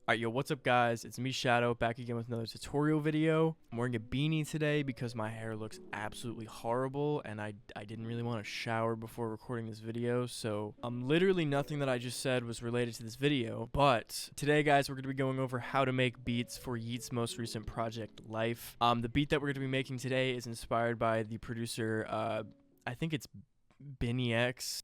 Alright, yo, what's up guys? It's me, Shadow, back again with another tutorial video. I'm wearing a beanie today because my hair looks absolutely horrible and I didn't really want to shower before recording this video, so literally nothing that I just said was related to this video. But today guys, we're going to be going over how to make beats for YEAT's most recent project, LYFØ. The beat that we're going to be making today is inspired by the producer, I think it's BNYX.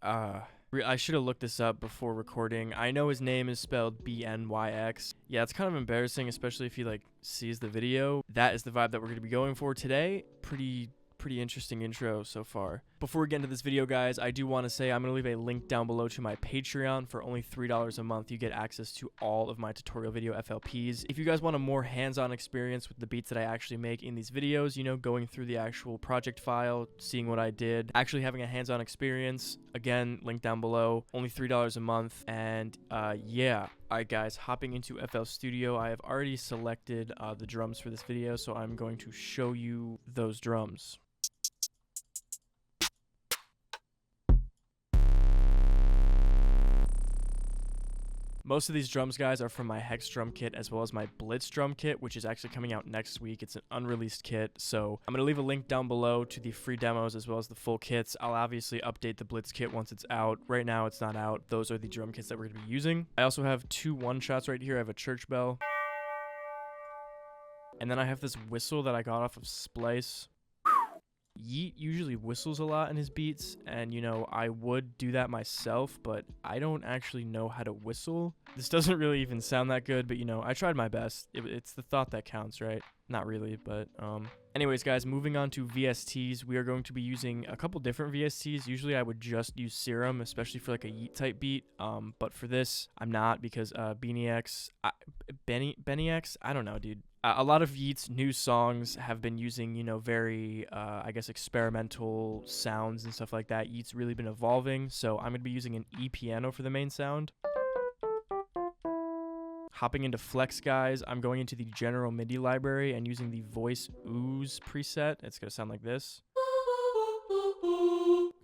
I should have looked this up before recording. I know his name is spelled BNYX. Yeah, it's kind of embarrassing, especially if he sees the video. That is the vibe that we're going to be going for today. Pretty interesting intro so far. Before we get into this video guys, I do want to say I'm going to leave a link down below to my Patreon. For only $3 a month you get access to all of my tutorial video FLPs. If you guys want a more hands-on experience with the beats that I actually make in these videos, you know, going through the actual project file, seeing what I did, actually having a hands-on experience, again, link down below, only $3 a month. And yeah, alright guys, hopping into FL Studio, I have already selected the drums for this video, so I'm going to show you those drums. Most of these drums, guys, are from my Hex drum kit as well as my Blitz drum kit, which is actually coming out next week. It's an unreleased kit, so I'm going to leave a link down below to the free demos as well as the full kits. I'll obviously update the Blitz kit once it's out. Right now, it's not out. Those are the drum kits that we're going to be using. I also have two one-shots right here. I have a church bell. And then I have this whistle that I got off of Splice. YEAT usually whistles a lot in his beats, and you know, I would do that myself, but I don't actually know how to whistle. This doesn't really even sound that good, but you know, I tried my best. It's the thought that counts, right? Not really, but anyways guys, moving on to VSTs, we are going to be using a couple different VSTs. Usually I would just use Serum, especially for like a YEAT type beat, but for this I'm not, because BNYX, I don't know, dude. A lot of YEAT's new songs have been using, you know, very, I guess, experimental sounds and stuff like that. YEAT's really been evolving, so I'm going to be using an E piano for the main sound. Hopping into Flex, guys, I'm going into the general MIDI library and using the Voice Ooze preset. It's going to sound like this.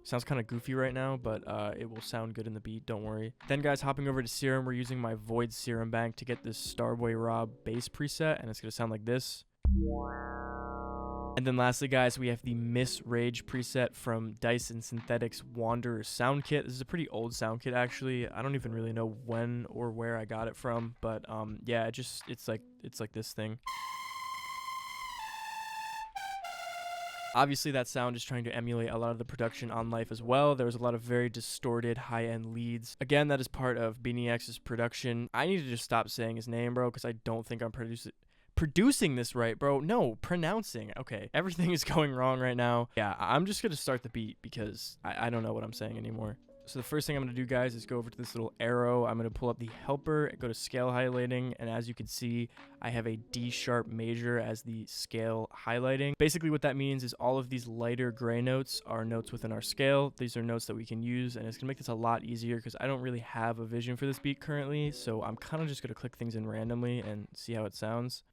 Sounds kind of goofy right now, but it will sound good in the beat, don't worry. Then guys, hopping over to Serum, we're using my Void Serum bank to get this Starboy Rob bass preset, and it's going to sound like this. And then lastly guys, we have the Miss Rage preset from Dyson Synthetics Wanderer sound kit. This is a pretty old sound kit actually. I don't even really know when or where I got it from, but yeah, it's like this thing. Obviously, that sound is trying to emulate a lot of the production on LYFØ as well. There was a lot of very distorted, high-end leads. Again, that is part of BNYX's production. I need to just stop saying his name, bro, because I don't think I'm producing this right, bro. No, pronouncing. Okay, everything is going wrong right now. Yeah, I'm just going to start the beat because I don't know what I'm saying anymore. So the first thing I'm going to do, guys, is go over to this little arrow. I'm going to pull up the helper, go to scale highlighting, and as you can see, I have a D sharp major as the scale highlighting. Basically what that means is all of these lighter gray notes are notes within our scale. These are notes that we can use, and it's going to make this a lot easier because I don't really have a vision for this beat currently, so I'm kind of just going to click things in randomly and see how it sounds.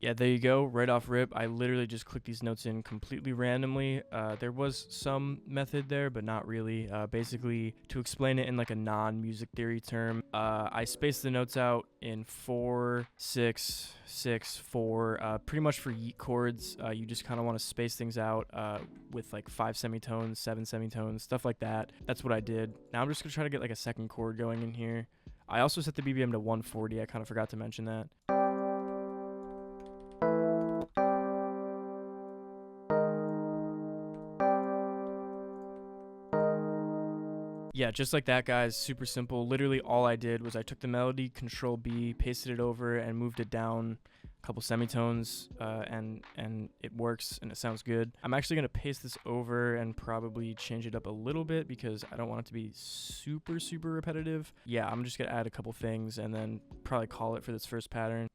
Yeah, there you go, right off rip. I literally just clicked these notes in completely randomly. There was some method there, but not really. Basically, to explain it in like a non-music theory term, I spaced the notes out in 4, 6, 6, 4. Pretty much for YEAT chords, you just kind of want to space things out with like 5 semitones, 7 semitones, stuff like that. That's what I did. Now I'm just going to try to get like a second chord going in here. I also set the BPM to 140. I kind of forgot to mention that. Yeah, just like that, guys. Super simple. Literally all I did was I took the melody, Control B, pasted it over, and moved it down a couple semitones, and it works, and it sounds good. I'm actually going to paste this over and probably change it up a little bit because I don't want it to be super repetitive. Yeah, I'm just going to add a couple things and then probably call it for this first pattern.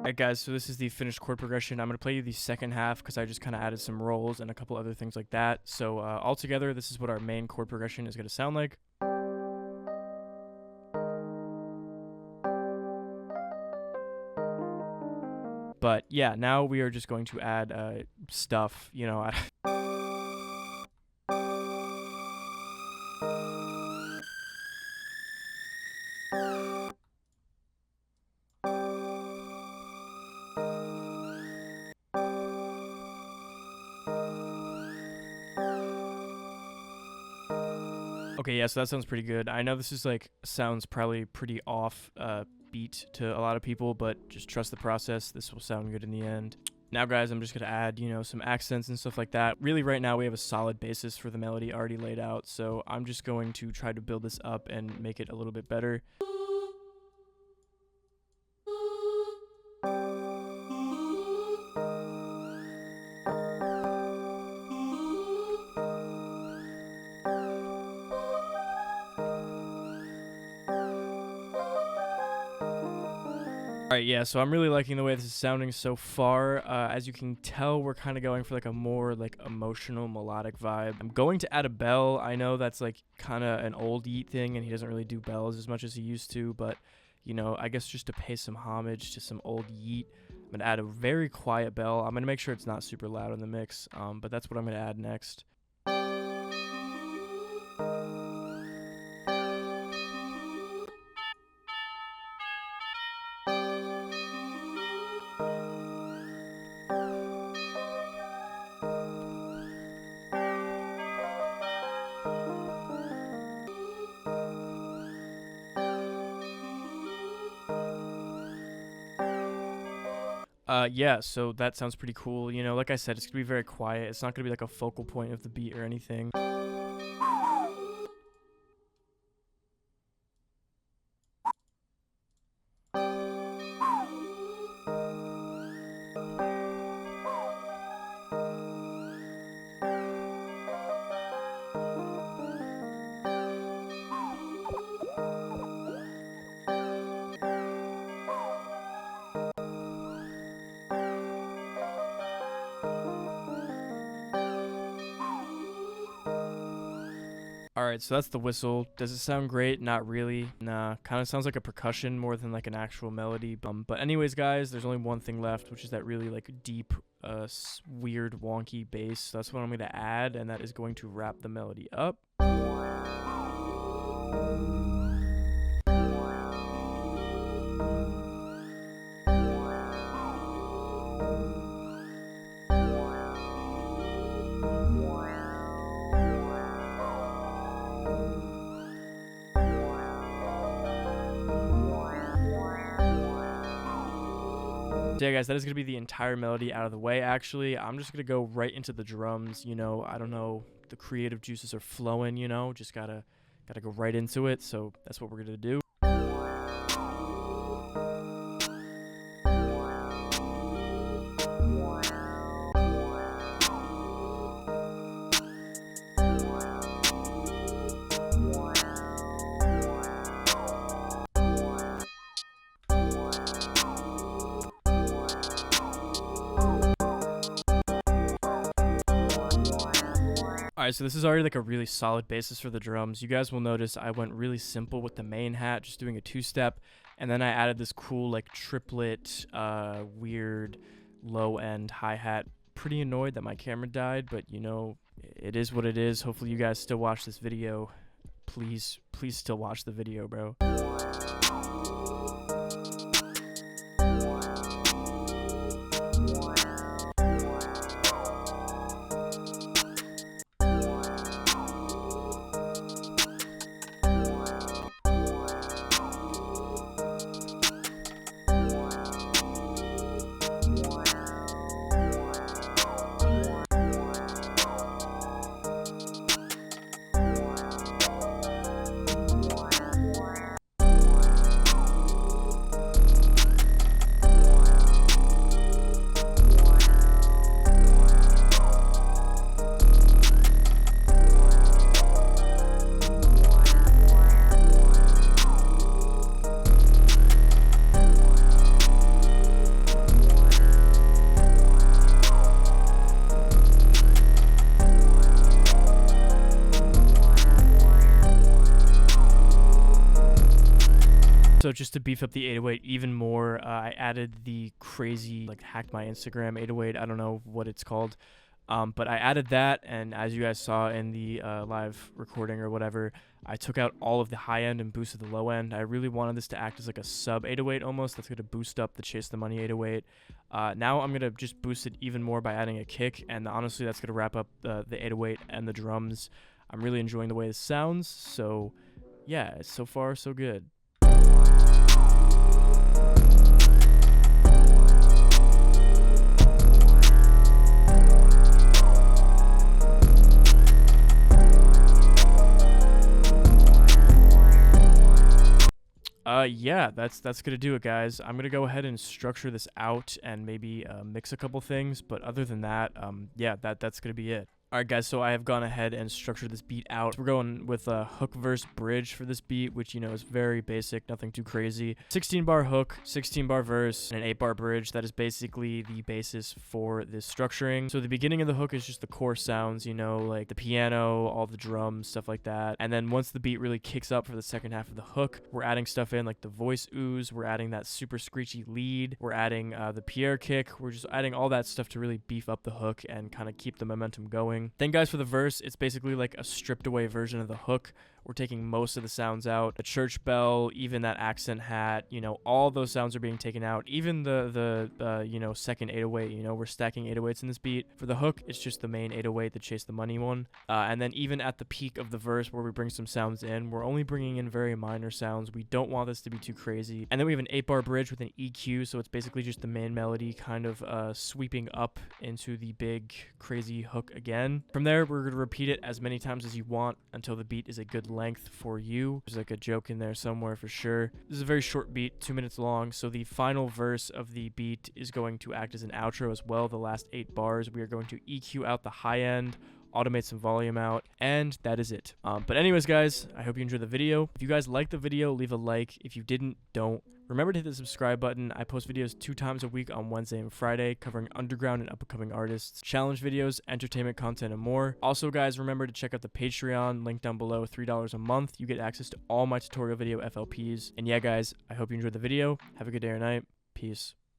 Alright guys, so this is the finished chord progression. I'm going to play you the second half because I just kind of added some rolls and a couple other things like that. So altogether, this is what our main chord progression is going to sound like. But yeah, now we are just going to add stuff, you know. Okay, yeah, so that sounds pretty good. I know this is like sounds probably pretty off beat to a lot of people, but just trust the process. This will sound good in the end. Now guys, I'm just gonna add, you know, some accents and stuff like that. Really right now we have a solid basis for the melody already laid out, so I'm just going to try to build this up and make it a little bit better. Alright, yeah, so I'm really liking the way this is sounding so far. As you can tell, we're kind of going for like a more like emotional melodic vibe. I'm going to add a bell. I know that's like kind of an old YEAT thing and he doesn't really do bells as much as he used to, but you know, I guess just to pay some homage to some old YEAT, I'm going to add a very quiet bell. I'm going to make sure it's not super loud in the mix, but that's what I'm going to add next. Yeah, so that sounds pretty cool. You know, like I said, it's gonna be very quiet. It's not gonna be like a focal point of the beat or anything. Alright, so that's the whistle. Does it sound great? Not really. Nah, kind of sounds like a percussion more than like an actual melody. But anyways, guys, there's only one thing left, which is that really like deep, weird, wonky bass. So that's what I'm going to add, and that is going to wrap the melody up. So yeah guys, that is going to be the entire melody out of the way. Actually, I'm just going to go right into the drums. You know, I don't know, the creative juices are flowing, you know, just gotta go right into it. So that's what we're going to do. Alright, so this is already like a really solid basis for the drums. You guys will notice I went really simple with the main hat, just doing a two-step, and then I added this cool like triplet, weird low-end hi-hat. Pretty annoyed that my camera died, but you know, it is what it is. Hopefully you guys still watch this video. Please still watch the video, bro. just to beef up the 808 even more, I added the crazy, like, hacked my Instagram 808. I don't know what it's called. But I added that, and as you guys saw in the live recording or whatever, I took out all of the high end and boosted the low end. I really wanted this to act as like a sub 808 almost. That's going to boost up the Chase the Money 808. Now I'm going to just boost it even more by adding a kick, and honestly, that's going to wrap up the 808 and the drums. I'm really enjoying the way this sounds, so yeah, so far so good. Yeah, that's gonna do it, guys. I'm gonna go ahead and structure this out and maybe mix a couple things, but other than that, yeah, that's gonna be it. Alright guys, so I have gone ahead and structured this beat out. We're going with a hook verse bridge for this beat, which, you know, is very basic, nothing too crazy. 16 bar hook, 16 bar verse, and an 8 bar bridge. That is basically the basis for this structuring. So the beginning of the hook is just the core sounds, you know, like the piano, all the drums, stuff like that. And then once the beat really kicks up for the second half of the hook, we're adding stuff in like the voice ooze, we're adding that super screechy lead, we're adding the Pierre kick, we're just adding all that stuff to really beef up the hook and kind of keep the momentum going. Then guys, for the verse, it's basically like a stripped away version of the hook. We're taking most of the sounds out. A church bell, even that accent hat, you know, all those sounds are being taken out. Even the you know, second 808, you know, we're stacking 808s in this beat. For the hook, it's just the main 808, the Chase the Money one. And then even at the peak of the verse where we bring some sounds in, we're only bringing in very minor sounds. We don't want this to be too crazy. And then we have an 8 bar bridge with an EQ, so it's basically just the main melody kind of sweeping up into the big crazy hook again. From there, we're going to repeat it as many times as you want until the beat is a good length for you. There's like a joke in there somewhere for sure. This is a very short beat, 2 minutes long, so the final verse of the beat is going to act as an outro as well. The last 8 bars, we are going to EQ out the high end, automate some volume out, and that is it. But anyways guys, I hope you enjoyed the video. If you guys liked the video, leave a like. If you didn't, don't. Remember to hit the subscribe button. I post videos 2 times a week on Wednesday and Friday covering underground and up-and-coming artists, challenge videos, entertainment content, and more. Also guys, remember to check out the Patreon, link down below, $3 a month. You get access to all my tutorial video FLPs. And yeah guys, I hope you enjoyed the video. Have a good day or night. Peace.